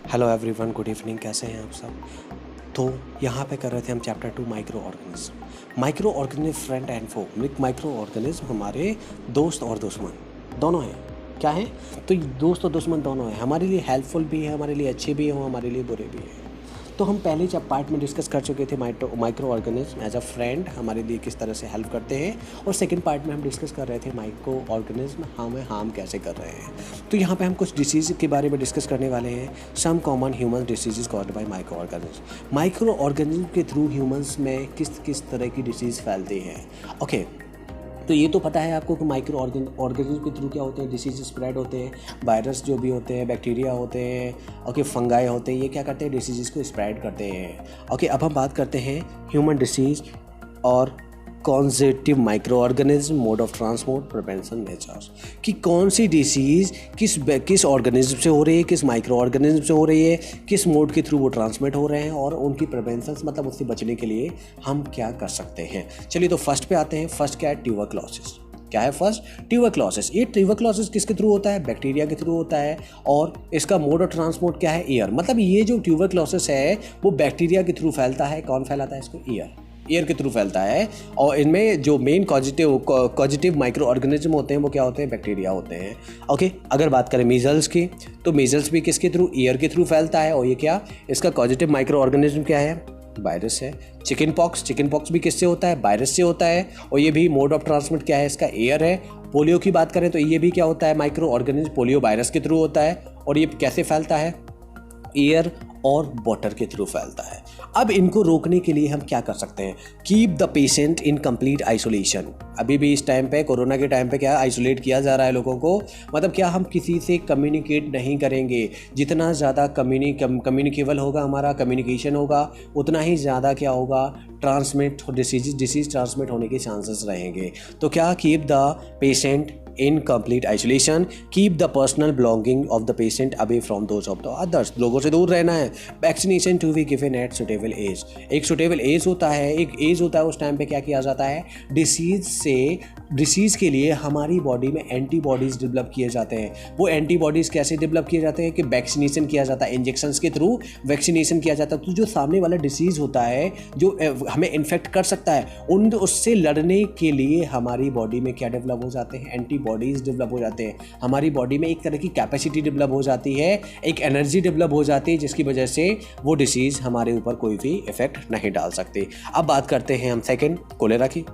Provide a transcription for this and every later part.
Hello everyone, good evening. कैसे हैं आप सब? तो यहाँ पे कर रहे थे हम chapter 2 microorganism. Microorganism friend and foe. Microorganism हमारे दोस्त और दुश्मन दोनों हैं। क्या है? तो दोस्त और दुश्मन दोनों हैं। हमारे लिए हेल्पफुल भी है, हमारे लिए अच्छे भी हैं, हमारे लिए बुरे भी हैं। तो हम पहले जब पार्ट में डिस्कस कर चुके थे microorganism as a friend हमारे लिए किस तरह से हेल्प करते हैं, और सेकंड पार्ट में हम डिस्कस कर रहे थे माइक्रो ऑर्गेनिज्म हमें हार्म कैसे कर रहे हैं। तो यहाँ पे हम कुछ डिसीज़ के बारे में डिस्कस करने वाले हैं। Some common human disease caused by microorganism. Microorganism के थ्रू ह्यूमंस में किस किस तरह की डिसीज़ फैलती हैं। ओके, तो ये तो पता है आपको कि माइक्रो ऑर्गेनिज्म के थ्रू क्या होते हैं, डिसीज स्प्रेड होते हैं। वायरस जो भी होते हैं, बैक्टीरिया होते हैं, ओके, फंगाई होते हैं, ये क्या करते हैं, डिसीज़ को स्प्रेड करते हैं। ओके, अब हम बात करते हैं ह्यूमन डिसीज़ और causative micro organism, mode of transport, prevention, nature. कि कौन सी डिसीज़ किस ऑर्गेनिज्म से हो रही है, किस माइक्रो ऑर्गेनिज्म से हो रही है, किस मोड के थ्रू वो ट्रांसमिट हो रहे हैं, और उनकी प्रिवेंशन मतलब उससे बचने के लिए हम क्या कर सकते हैं। चलिए तो फर्स्ट पे आते हैं। फर्स्ट क्या है? ट्यूबरक्लोसिस। क्या है फर्स्ट? ट्यूबरक्लोसिस। ये ट्यूबरक्लोसिस किसके थ्रू होता है? बैक्टीरिया के थ्रू होता है। और इसका मोड ऑफ ट्रांसपोर्ट क्या है? एयर। मतलब ये जो ट्यूबरक्लोसिस है वो बैक्टीरिया के थ्रू फैलता है। कौन फैलाता है इसको? एयर के थ्रू फैलता है। और इनमें जो मेन कॉजिटिव माइक्रो ऑर्गेनिज्म होते हैं वो क्या होते हैं? बैक्टीरिया होते हैं। ओके, अगर बात करें मीजल्स की, तो मीजल्स भी किसके थ्रू? एयर के थ्रू फैलता है। और ये क्या, इसका कॉजिटिव माइक्रो ऑर्गेनिज्म क्या है? वायरस है। चिकन पॉक्स भी किससे होता है? वायरस से होता है। और ये भी मोड ऑफ ट्रांसमिट क्या है इसका? एयर है। पोलियो की बात करें तो ये भी क्या होता है? माइक्रो ऑर्गेनिज्म पोलियो वायरस के थ्रू होता है। और ये कैसे फैलता है? एयर और वाटर के थ्रू फैलता है। अब इनको रोकने के लिए हम क्या कर सकते हैं? Keep the patient in complete isolation. अभी भी इस टाइम पे, कोरोना के टाइम पे क्या आइसोलेट किया जा रहा है लोगों को। मतलब क्या, हम किसी से कम्युनिकेट नहीं करेंगे। जितना ज़्यादा कम्युनिकेबल होगा, हमारा कम्युनिकेशन होगा, उतना ही ज़्यादा क्या होगा? डिसीज ट्रांसमिट होने के चांसेस रहेंगे। तो क्या, keep the patient in complete isolation, keep the personal belonging of the patient away from those of the others। लोगों से दूर रहना है। Vaccination to be given at suitable age. एक सुटेबल एज होता है, एक एज होता है, उस टाइम पे क्या किया जाता है? डिसीज़ के लिए हमारी बॉडी में एंटीबॉडीज़ डेवलप किए जाते हैं। वो एंटीबॉडीज़ कैसे डेवलप किए जाते हैं? कि वैक्सीनेशन किया जाता है, इंजेक्शंस के थ्रू वैक्सीनेशन किया जाता है। तो जो सामने वाला डिसीज़ होता है जो हमें इन्फेक्ट कर सकता है, उससे लड़ने के लिए हमारी बॉडी में क्या डेवलप हो जाते हैं? एंटीबॉडीज़ डेवलप हो जाते हैं। हमारी बॉडी में एक तरह की कैपेसिटी डेवलप हो जाती है, एक एनर्जी डेवलप हो जाती है, जिसकी वजह से वो डिसीज़ हमारे ऊपर कोई भी इफेक्ट नहीं डाल सकती। अब बात करते हैं हम सेकेंड, कोलेरा की।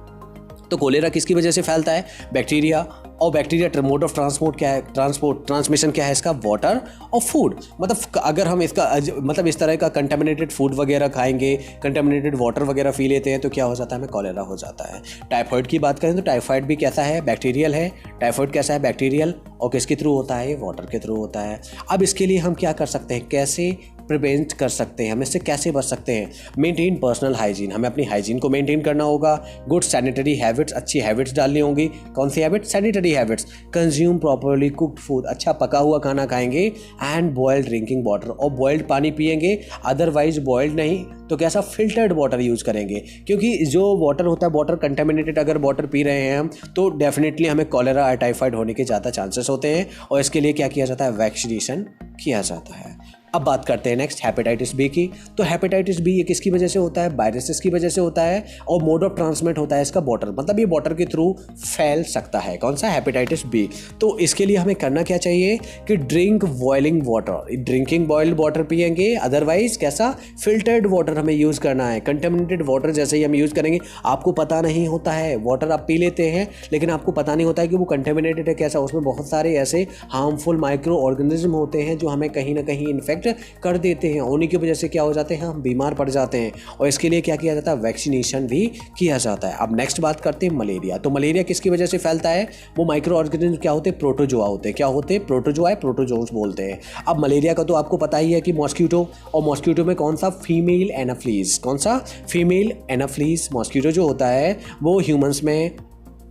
तो कोलेरा किसकी वजह से फैलता है? बैक्टीरिया। और बैक्टीरिया मोड ऑफ ट्रांसपोर्ट क्या है? ट्रांसमिशन क्या है इसका? वाटर और फूड। मतलब अगर हम इसका मतलब इस तरह का कंटेमिनेटेड फूड वगैरह खाएंगे, कंटेमिनेटेड वाटर वगैरह पी लेते हैं, तो क्या हो जाता है? हमें कॉलेरा हो जाता है। टाइफाइड की बात करें तो टाइफाइड भी कैसा है? बैक्टीरियल है। टाइफाइड कैसा है? बैक्टीरियल। और किसके थ्रू होता है? वाटर के थ्रू होता है। अब इसके लिए हम क्या कर सकते हैं? कैसे प्रिवेंट कर सकते हैं, हम इससे कैसे बच सकते हैं? Maintain personal hygiene. हमें अपनी हाइजीन को मेंटेन करना होगा। गुड सैनिटरी हैबिट्स, अच्छी हैबिट्स डालनी होंगी। कौन सी habit? Sanitary habits. Consume properly cooked food, अच्छा पका हुआ खाना खाएंगे। एंड बॉयल्ड ड्रिंकिंग वाटर, और बॉयल्ड पानी पिएंगे। अदरवाइज बॉयल्ड नहीं तो कैसा? फिल्टर्ड वाटर यूज़ करेंगे। क्योंकि जो वाटर होता है, वाटर कंटेमिनेटेड अगर वाटर पी रहे हैं हम, तो डेफिनेटली हमें कॉलेरा और टाइफाइड होने के ज़्यादा चांसेस होते हैं। और इसके लिए क्या किया जाता है? वैक्सीनेशन किया जाता है। अब बात करते हैं नेक्स्ट हेपेटाइटिस बी की। तो हेपेटाइटिस बी ये किसकी वजह से होता है? वायरसेस की वजह से होता है। और मोड ऑफ ट्रांसमिट होता है इसका वाटर, मतलब ये वाटर के थ्रू फैल सकता है। कौन सा? Hepatitis b. तो इसके लिए हमें करना क्या चाहिए? कि drink boiling water, drinking boiled water पिएंगे। अदरवाइज कैसा? फिल्टर्ड वाटर हमें यूज़ करना है। कंटेमिनेटेड वाटर जैसे ही हम यूज़ करेंगे, आपको पता नहीं होता है, वाटर आप पी लेते हैं लेकिन आपको पता नहीं होता है कि वो कंटेमिनेटेड है। कैसा? उसमें बहुत सारे ऐसे हार्मफुल माइक्रो ऑर्गेनिज्म होते हैं जो हमें कहीं ना कहीं इन्फेक्ट कर देते हैं। उन्हीं की वजह से क्या हो जाते हैं? हम बीमार पड़ जाते हैं। और इसके लिए क्या किया जाता है? वैक्सीनेशन भी किया जाता है। अब नेक्स्ट बात करते हैं मलेरिया। तो मलेरिया किसकी वजह से फैलता है? वो माइक्रो ऑर्गेनिज्म क्या होते हैं? प्रोटोजोआ होते हैं। क्या होते हैं? प्रोटोजोआ, प्रोटोजोन्स बोलते हैं। अब मलेरिया का तो आपको पता ही है कि मॉस्किटो, और मॉस्किटो में कौन सा? Female Anopheles. कौन सा? फीमेल एनाफ्लीज मॉस्किटो जो होता है वो ह्यूमंस में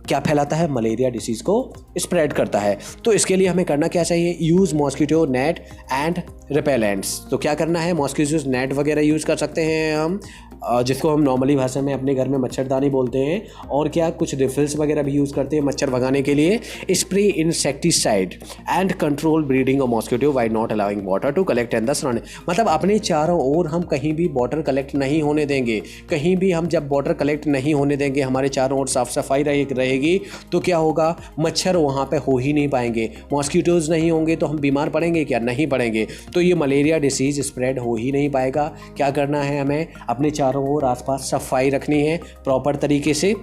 क्या फैलाता है? मलेरिया डिसीज़ को स्प्रेड करता है। तो इसके लिए हमें करना क्या चाहिए? Use mosquito net and repellents. तो क्या करना है? मॉस्किटो नेट वगैरह यूज़ कर सकते हैं हम। जिसको हम नॉर्मली भाषा में अपने घर में मच्छरदानी बोलते हैं, और क्या कुछ रिफिल्स वगैरह भी यूज़ करते हैं मच्छर भगाने के लिए। Spray insecticide and control breeding of mosquito by not allowing water to collect in the surrounding. मतलब अपने चारों ओर हम कहीं भी वाटर कलेक्ट नहीं होने देंगे। कहीं भी हम जब वाटर कलेक्ट नहीं होने देंगे, हमारे चारों ओर साफ सफाई रहेगी, तो क्या होगा, मच्छर वहाँ पे हो ही नहीं पाएंगे, मॉस्किटोज़ नहीं होंगे तो हम बीमार पड़ेंगे क्या? नहीं पड़ेंगे। तो ये मलेरिया डिसीज़ स्प्रेड हो ही नहीं पाएगा। क्या करना है, हमें अपने चारों ओर आसपास सफाई रखनी है प्रॉपर तरीके से,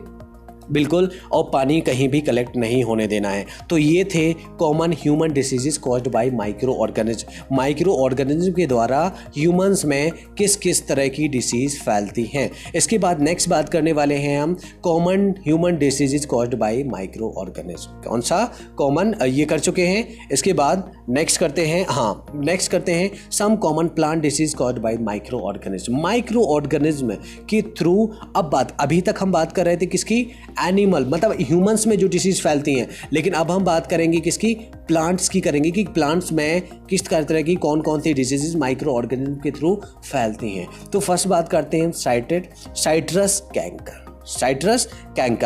बिल्कुल, और पानी कहीं भी कलेक्ट नहीं होने देना है। तो ये थे common human diseases caused by microorganism. Microorganism के द्वारा ह्यूमंस में किस किस तरह की डिसीज़ फैलती हैं। इसके बाद नेक्स्ट बात करने वाले हैं हम common human diseases caused by micro organism. कौन सा कॉमन, ये कर चुके हैं। इसके बाद नेक्स्ट करते हैं some common plant disease caused by microorganism. Microorganism के थ्रू अभी तक हम बात कर रहे थे किसकी, एनिमल, मतलब ह्यूमंस में जो डिसीज फैलती हैं, लेकिन अब हम बात करेंगे किसकी, प्लांट्स की करेंगे कि प्लांट्स में किस तरह की कौन कौन सी डिसीजेज माइक्रो ऑर्गेनिज्म के थ्रू फैलती हैं। तो फर्स्ट बात करते हैं साइट्रस कैंकर।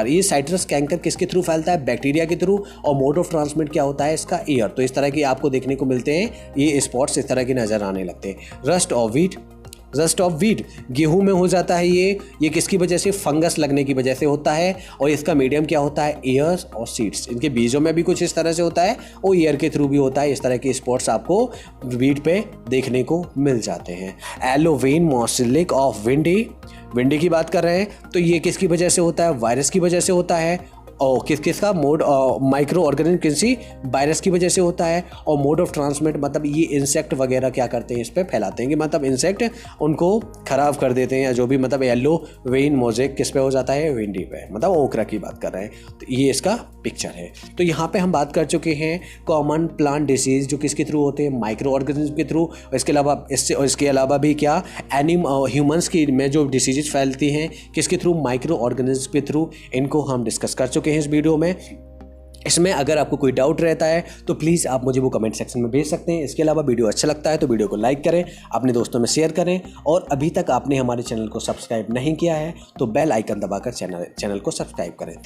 ये साइट्रस कैंकर किसके थ्रू फैलता है, बैक्टीरिया के थ्रू, और मोड ऑफ ट्रांसमिट क्या होता है इसका, एयर। तो इस तरह के आपको देखने को मिलते हैं, ये स्पॉट्स इस तरह के नजर आने लगते हैं। रस्ट ऑफ वीट गेहूं में हो जाता है। ये किसकी वजह से, फंगस लगने की वजह से होता है, और इसका मीडियम क्या होता है, एयर और सीड्स। इनके बीजों में भी कुछ इस तरह से होता है, और एयर के थ्रू भी होता है। इस तरह के स्पॉट्स आपको वीट पे देखने को मिल जाते हैं। एलोवेन मॉसिलिक ऑफ विंडी की बात कर रहे हैं, तो ये किसकी वजह से होता है, वायरस की वजह से होता है। और किसका मोड, माइक्रो ऑर्गेनिज्म किसी वायरस की वजह से होता है। और मोड ऑफ ट्रांसमिट मतलब ये इंसेक्ट वगैरह क्या करते हैं, इस पर फैलाते हैं, कि मतलब इंसेक्ट उनको ख़राब कर देते हैं, या जो भी, मतलब येलो वेन मोजेक किस पे हो जाता है, विंडी पे, मतलब ओकरा की बात कर रहे हैं। तो ये इसका पिक्चर है। तो यहाँ पे हम बात कर चुके हैं कॉमन प्लांट डिसीज जो किसके थ्रू होते हैं, माइक्रो ऑर्गेनिज्म के थ्रू। इसके अलावा भी क्या, ह्यूमंस की में जो डिसीजेज फैलती हैं किसके थ्रू, माइक्रो ऑर्गेनिज्म के थ्रू। इनको हम डिस्कस कर चुके हैं इस वीडियो में। इसमें अगर आपको कोई डाउट रहता है तो प्लीज़ आप मुझे वो कमेंट सेक्शन में भेज सकते हैं। इसके अलावा वीडियो अच्छा लगता है तो वीडियो को लाइक करें, अपने दोस्तों में शेयर करें, और अभी तक आपने हमारे चैनल को सब्सक्राइब नहीं किया है तो बेल आइकन दबाकर चैनल को सब्सक्राइब करें।